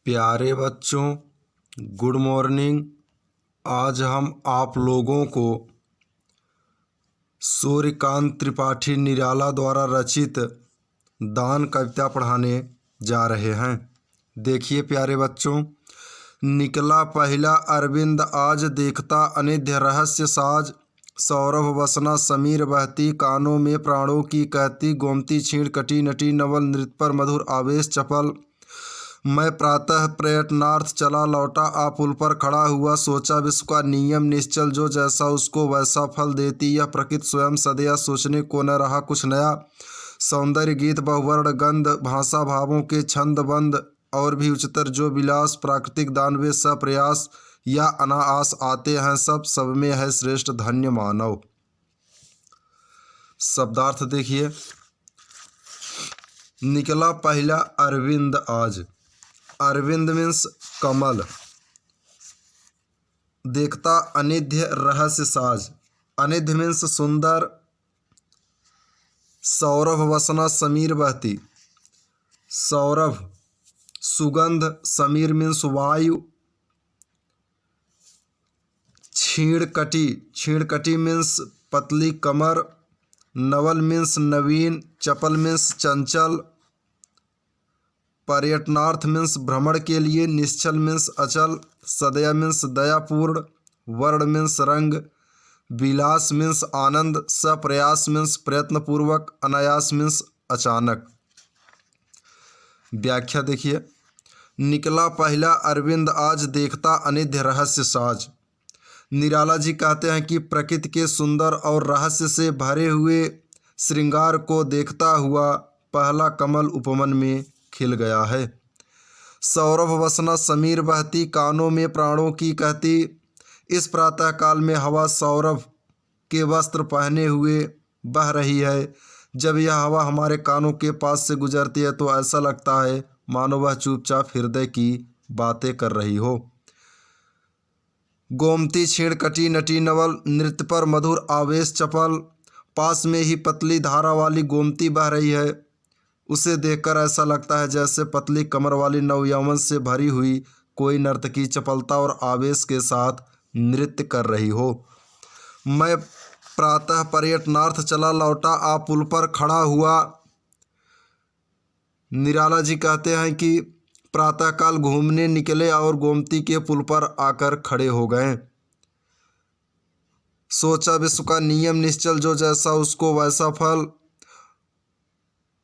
प्यारे बच्चों, good morning. आज हम आप लोगों को सूर्यकांत त्रिपाठी निराला द्वारा रचित दान कविता पढ़ाने जा रहे हैं। देखिए प्यारे बच्चों, निकला पहला अरविंद आज, देखता अनिध्य रहस्य साज। सौरभ वसना समीर बहती, कानों में प्राणों की कहती। गोमती छीण कटी नटी, नवल नृत्य पर मधुर आवेश चपल। मैं प्रातः प्रयत्नार्थ चला लौटा, आ पुल पर खड़ा हुआ। सोचा विश्व का नियम निश्चल, जो जैसा उसको वैसा फल देती यह प्रकृति स्वयं सदया। सोचने को न रहा कुछ नया, सौंदर्य गीत बहुवर्ण गंध। भाषा भावों के छंद बंद, और भी उच्चतर जो विलास। प्राकृतिक दानवे सप्रयास, या अनायास आते हैं सब। सब में है श्रेष्ठ धन्य मानव। शब्दार्थ देखिए, निकला पहला अरविंद आज। अरविंद मीन्स कमल। देखता अनिध्य रहस्य साज। अनिध्य मीन्स सुंदर। सौरभ वसना समीर बहती। सौरभ सुगंध, समीर मीन्स वायु। छीण कटी, छीण कटी मीन्स पतली कमर। नवल मीन्स नवीन। चपल मीन्स चंचल। पर्यटनार्थ मीन्स भ्रमण के लिए। निश्चल मीन्स अचल। सदया मीन्स दयापूर्ण। वर्ण मीन्स रंग। विलास मीन्स आनंद। सप्रयास मीन्स प्रयत्नपूर्वक। अनायास मीन्स अचानक। व्याख्या देखिए, निकला पहला अरविंद आज, देखता अनिध्य रहस्य साज। निराला जी कहते हैं कि प्रकृति के सुंदर और रहस्य से भरे हुए श्रृंगार को देखता हुआ पहला कमल उपवन में खिल गया है। सौरभ वसना समीर बहती, कानों में प्राणों की कहती। इस प्रातः काल में हवा सौरभ के वस्त्र पहने हुए बह रही है। जब यह हवा हमारे कानों के पास से गुजरती है तो ऐसा लगता है मानो वह चुपचाप हृदय की बातें कर रही हो। गोमती छीण कटी नटी, नवल नृत्य पर मधुर आवेश चपल। पास में ही पतली धारा वाली गोमती बह रही है। उसे देखकर ऐसा लगता है जैसे पतली कमर वाली नवयौवन से भरी हुई कोई नर्तकी चपलता और आवेश के साथ नृत्य कर रही हो। मैं प्रातः पर्यटनार्थ चला लौटा, आ पुल पर खड़ा हुआ। निराला जी कहते हैं कि प्रातःकाल घूमने निकले और गोमती के पुल पर आकर खड़े हो गए। सोचा विश्व का नियम निश्चल, जो जैसा उसको वैसा फल।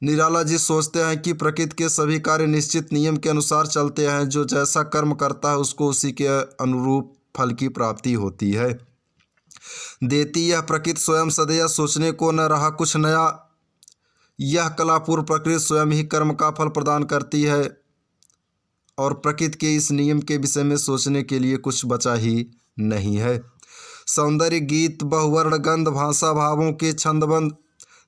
निराला जी सोचते हैं कि प्रकृति के सभी कार्य निश्चित नियम के अनुसार चलते हैं। जो जैसा कर्म करता है उसको उसी के अनुरूप फल की प्राप्ति होती है। देती यह प्रकृति स्वयं सदैव, सोचने को न रहा कुछ नया। यह कलापूर्व प्रकृति स्वयं ही कर्म का फल प्रदान करती है, और प्रकृति के इस नियम के विषय में सोचने के लिए कुछ बचा ही नहीं है। सौंदर्य गीत बहुवर्ण गंध, भाषा भावों के छंदबंद।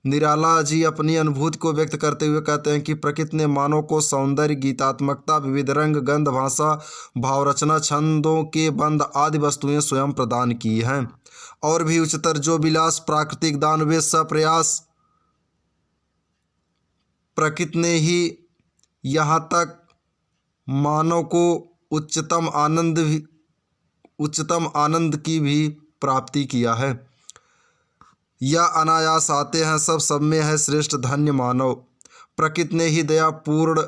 निराला जी अपनी अनुभूति को व्यक्त करते हुए कहते हैं कि प्रकृति ने मानव को सौंदर्य, गीतात्मकता, विविध रंग, गंध, भाषा, भावरचना, छंदों के बंद आदि वस्तुएं स्वयं प्रदान की हैं। और भी उच्चतर जो विलास, प्राकृतिक दान वे सप्रयास। प्रकृति ने ही यहाँ तक मानव को उच्चतम आनंद की भी प्राप्ति किया है। या अनायास आते हैं सब। सब में है श्रेष्ठ धन्य मानव। प्रकृति ने ही दयापूर्ण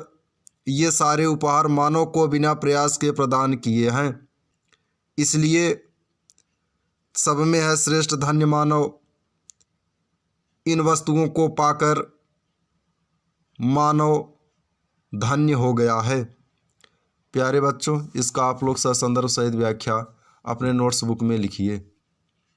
ये सारे उपहार मानव को बिना प्रयास के प्रदान किए हैं। इसलिए सब में है श्रेष्ठ धन्य मानव। इन वस्तुओं को पाकर मानव धन्य हो गया है। प्यारे बच्चों, इसका आप लोग ससंदर्भ सहित व्याख्या अपने नोट्स बुक में लिखिए।